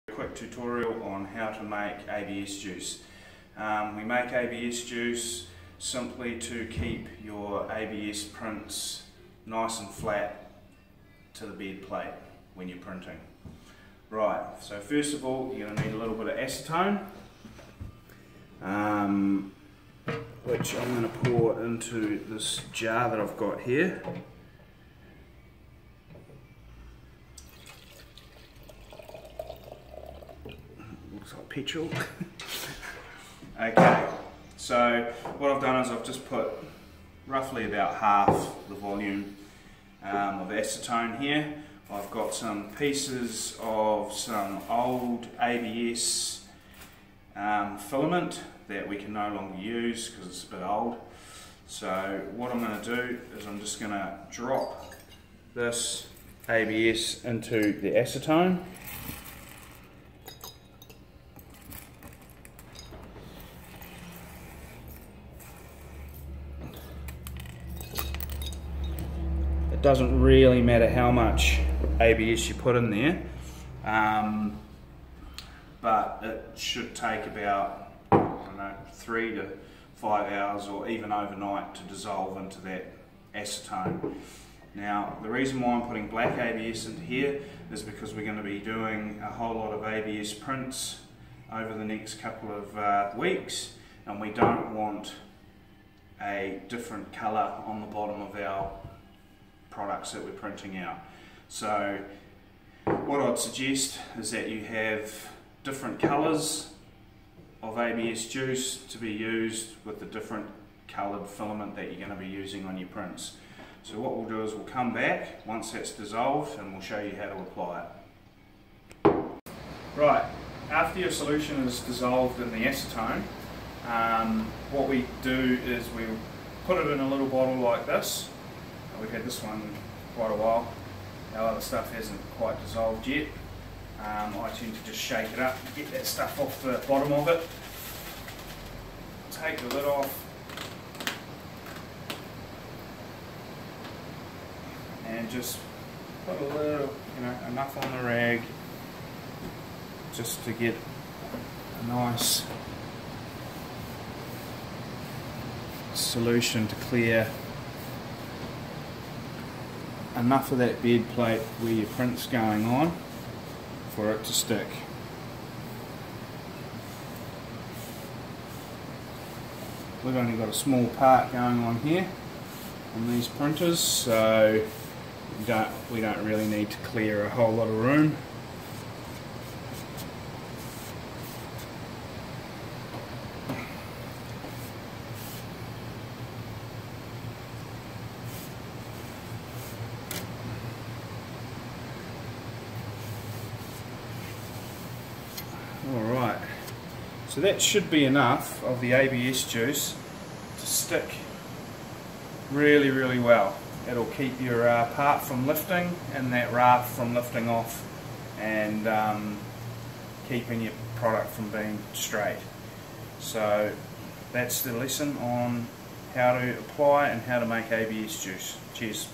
A quick tutorial on how to make ABS juice. We make ABS juice simply to keep your ABS prints nice and flat to the bed plate when you're printing. Right, so first of all you're going to need a little bit of acetone, which I'm going to pour into this jar that I've got here. Looks like petrol. Okay, so what I've done is I've just put roughly about half the volume of acetone here. I've got some pieces of some old ABS filament that we can no longer use because it's a bit old. So what I'm going to do is I'm just going to drop this ABS into the acetone. It doesn't really matter how much ABS you put in there, but it should take about, I don't know, 3 to 5 hours or even overnight to dissolve into that acetone. Now the reason why I'm putting black ABS into here is because we're going to be doing a whole lot of ABS prints over the next couple of weeks, and we don't want a different colour on the bottom of our products that we're printing out. So what I'd suggest is that you have different colours of ABS juice to be used with the different coloured filament that you're going to be using on your prints. So what we'll do is we'll come back once that's dissolved and we'll show you how to apply it. Right, after your solution is dissolved in the acetone, what we do is we'll put it in a little bottle like this. We've had this one quite a while. Our other stuff hasn't quite dissolved yet. I tend to just shake it up, get that stuff off the bottom of it, take the lid off, and just put a little, enough on the rag just to get a nice solution to clear enough of that bed plate where your print's going on for it to stick. We've only got a small part going on here on these printers, so we don't really need to clear a whole lot of room. Alright, so that should be enough of the ABS juice to stick really well. It'll keep your part from lifting and that raft from lifting off, and keeping your product from being straight. So that's the lesson on how to apply and how to make ABS juice. Cheers.